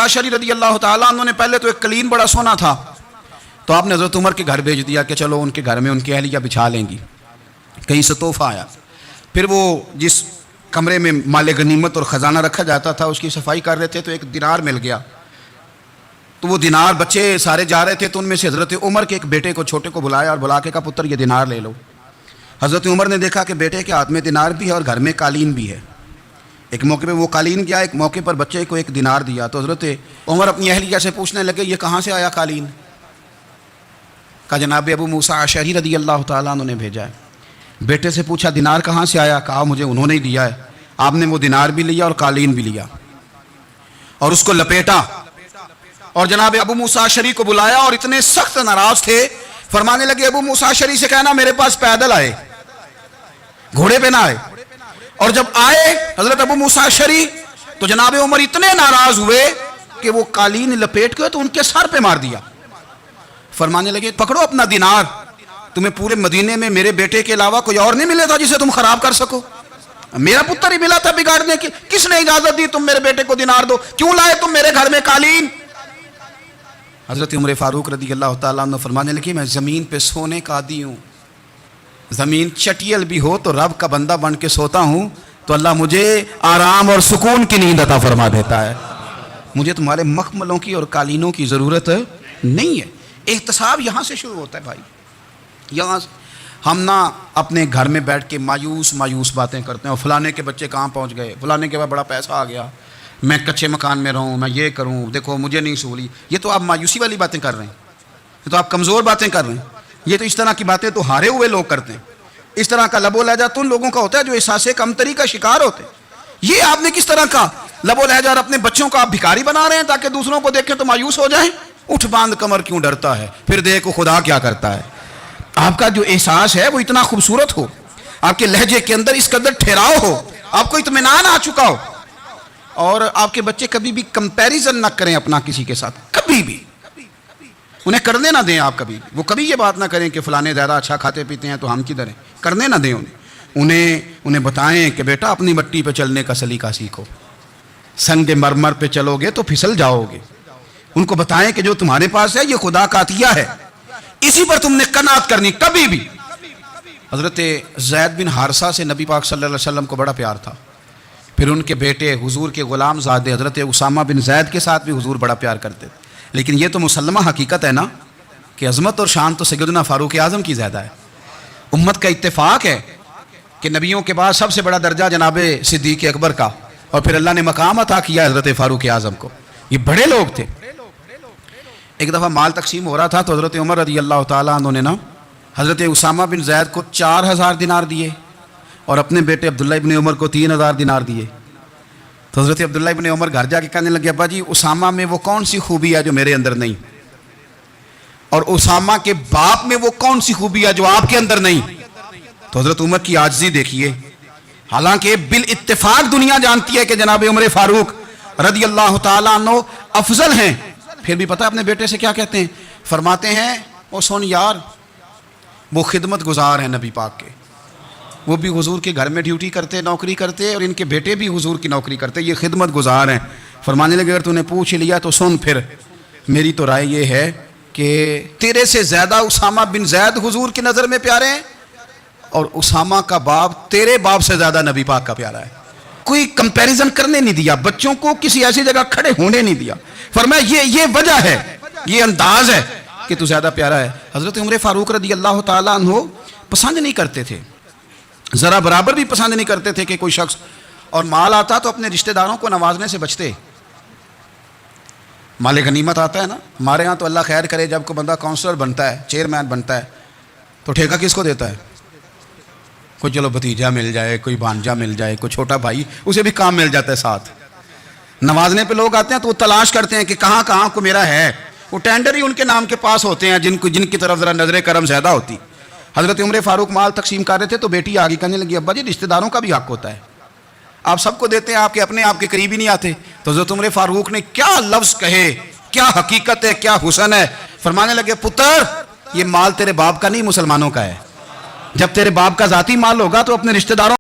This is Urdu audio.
عاشری رضی اللہ تعالیٰ عنہ نے پہلے تو ایک قلین بڑا سونا تھا، تو آپ نے حضرت عمر کے گھر بھیج دیا کہ چلو ان کے گھر میں ان کی اہلیہ بچھا لیں گی۔ کہیں سے تحفہ آیا، پھر وہ جس کمرے میں مال غنیمت اور خزانہ رکھا جاتا تھا اس کی صفائی کر رہے تھے تو ایک دینار مل گیا، تو وہ دینار بچے سارے جا رہے تھے، تو ان میں سے حضرت عمر کے ایک بیٹے کو چھوٹے کو بلایا اور بلا کے کہا پتر یہ دینار لے لو۔ حضرت عمر نے دیکھا کہ بیٹے کے ہاتھ میں دینار بھی ہے اور گھر میں قالین بھی ہے، ایک موقع پہ وہ قالین کیا، ایک موقع پر بچے کو ایک دینار دیا، تو حضرت عمر اپنی اہلیہ سے پوچھنے لگے یہ کہاں سے آیا قالین؟ کہا جناب ابو موسیٰ عاشری رضی اللہ تعالیٰ عنہ نے بھیجا ہے۔ بیٹے سے پوچھا دینار کہاں سے آیا؟ کہا مجھے انہوں نے ہی دیا ہے۔ آپ نے وہ دینار بھی لیا اور قالین بھی لیا اور اس کو لپیٹا اور جناب ابو موسیٰ عاشری کو بلایا اور اتنے سخت ناراض تھے، فرمانے لگے ابو موسیٰ عاشری سے کہنا میرے پاس پیدل آئے، گھوڑے پہ نہ آئے۔ اور جب آئے حضرت ابو موسیٰ عاشری تو جناب عمر اتنے ناراض ہوئے کہ وہ قالین لپیٹ کے تو ان کے سر پہ مار دیا۔ فرمانے لگے پکڑو اپنا دینار، تمہیں پورے مدینے میں میرے بیٹے کے علاوہ کوئی اور نہیں ملے تھا جسے تم خراب کر سکو، میرا پتر ہی ملا تھا بگاڑنے کی، کس نے اجازت دی تم میرے بیٹے کو دینار دو؟ کیوں لائے تم میرے گھر میں قالین؟ حضرت عمر فاروق رضی اللہ تعالیٰ عنہ فرمانے لگے میں زمین پہ سونے کا عادی ہوں، زمین چٹیل بھی ہو تو رب کا بندہ بن کے سوتا ہوں تو اللہ مجھے آرام اور سکون کی نیند عطا فرما دیتا ہے، مجھے تمہارے مخملوں کی اور قالینوں کی ضرورت نہیں ہے۔ احتساب یہاں سے شروع ہوتا ہے بھائی، یہاں ہم نہ اپنے گھر میں بیٹھ کے مایوس باتیں کرتے ہیں، اور فلانے کے بچے کہاں پہنچ گئے، فلانے کے بعد بڑا پیسہ آ گیا، میں کچے مکان میں رہوں، میں یہ کروں، دیکھو مجھے نہیں سہولی۔ یہ تو آپ مایوسی والی باتیں کر رہے ہیں، یہ تو آپ کمزور باتیں کر رہے ہیں، یہ تو اس طرح کی باتیں تو ہارے ہوئے لوگ کرتے ہیں۔ اس طرح کا لب و لہجہ تو ان لوگوں کا ہوتا ہے جو احساس کمتری کا شکار ہوتے ہیں۔ یہ آپ نے کس طرح کا لب و لہجہ، اور اپنے بچوں کو آپ بھکاری بنا رہے ہیں تاکہ دوسروں کو دیکھیں تو مایوس ہو جائیں۔ اٹھ باندھ کمر کیوں ڈرتا ہے، پھر دیکھو خدا کیا کرتا ہے۔ آپ کا جو احساس ہے وہ اتنا خوبصورت ہو، آپ کے لہجے کے اندر اس قدر ٹھہراؤ ہو، آپ کو اطمینان آ چکا ہو، اور آپ کے بچے کبھی بھی کمپیریزن نہ کریں اپنا کسی کے ساتھ، کبھی بھی انہیں کرنے نہ دیں۔ آپ وہ کبھی یہ بات نہ کریں کہ فلانے زیادہ اچھا کھاتے پیتے ہیں تو ہم کدھر ہیں، کرنے نہ دیں انہیں بتائیں کہ بیٹا اپنی مٹی پہ چلنے کا سلیقہ سیکھو، سنگ مرمر پہ چلو گے تو پھسل جاؤ گے۔ ان کو بتائیں کہ جو تمہارے پاس ہے یہ خدا کا عطیہ ہے، اسی پر تم نے قناعت کرنی کبھی بھی۔ حضرت زید بن حارثہ سے نبی پاک صلی اللہ علیہ وسلم کو بڑا پیار تھا، پھر ان کے بیٹے حضور کے غلام زادے حضرت اسامہ بن زید کے ساتھ بھی حضور بڑا پیار کرتے تھے۔ لیکن یہ تو مسلمہ حقیقت ہے نا کہ عظمت اور شان تو سیدنا فاروق اعظم کی زیادہ ہے۔ امت کا اتفاق ہے کہ نبیوں کے بعد سب سے بڑا درجہ جناب صدیق اکبر کا، اور پھر اللہ نے مقام عطا کیا حضرت فاروق اعظم کو، یہ بڑے لوگ تھے۔ ایک دفعہ مال تقسیم ہو رہا تھا تو حضرت عمر رضی اللہ تعالیٰ عنہ نے حضرت اسامہ بن زید کو 4000 دینار دیے اور اپنے بیٹے عبداللہ ابن عمر کو 3000 دینار دیے۔ تو حضرت عبداللہ ابن عمر گھر جا کے کہنے لگے ابا جی اسامہ میں وہ کون سی خوبی ہے جو میرے اندر نہیں، اور اسامہ کے باپ میں وہ کون سی خوبی ہے جو آپ کے اندر نہیں۔ تو حضرت عمر کی عاجزی دیکھیے، حالانکہ بالاتفاق دنیا جانتی ہے کہ جناب عمر فاروق رضی اللہ تعالیٰ عنہ افضل ہیں، پھر بھی پتہ اپنے بیٹے سے کیا کہتے ہیں؟ فرماتے ہیں او سن یار، وہ خدمت گزار ہیں نبی پاک کے، وہ بھی حضور کے گھر میں ڈیوٹی کرتے، نوکری کرتے، اور ان کے بیٹے بھی حضور کی نوکری کرتے، یہ خدمت گزار ہیں۔ فرمانے لگے اگر تو نے پوچھ لیا تو سن، پھر میری تو رائے یہ ہے کہ تیرے سے زیادہ اسامہ بن زید حضور کی نظر میں پیارے ہیں، اور اسامہ کا باپ تیرے باپ سے زیادہ نبی پاک کا پیارا ہے۔ کوئی کمپیریزن کرنے نہیں دیا، بچوں کو کسی ایسی جگہ کھڑے ہونے نہیں دیا، فرمایا یہ وجہ ہے، یہ انداز ہے کہ تو زیادہ پیارا ہے۔ حضرت عمر فاروق رضی اللہ تعالیٰ عنہ پسند نہیں کرتے تھے، ذرا برابر بھی پسند نہیں کرتے تھے کہ کوئی شخص اور مال آتا تو اپنے رشتہ داروں کو نوازنے سے بچتے۔ مال غنیمت آتا ہے نا، ہمارے ہاں تو اللہ خیر کرے جب کوئی بندہ کونسلر بنتا ہے، چیئرمین بنتا ہے، تو ٹھیکہ کس کو دیتا ہے؟ کوئی چلو بھتیجا مل جائے، کوئی بھانجا مل جائے، کوئی چھوٹا بھائی، اسے بھی کام مل جاتا ہے ساتھ۔ نوازنے پہ لوگ آتے ہیں تو وہ تلاش کرتے ہیں کہ کہاں کو میرا ہے، وہ ٹینڈر ہی ان کے نام کے پاس ہوتے ہیں جن کی طرف ذرا نظر کرم زیادہ ہوتی۔ حضرت عمر فاروق مال تقسیم کر رہے تھے تو بیٹی آگے کہنے لگی ابا جی رشتہ داروں کا بھی حق ہوتا ہے، آپ سب کو دیتے ہیں، آپ کے قریب ہی نہیں آتے۔ تو حضرت عمر فاروق نے کیا لفظ کہے، کیا حقیقت ہے، کیا حسن ہے۔ فرمانے لگے پتر یہ مال تیرے باپ کا نہیں مسلمانوں کا ہے، جب تیرے باپ کا ذاتی مال ہوگا تو اپنے رشتہ داروں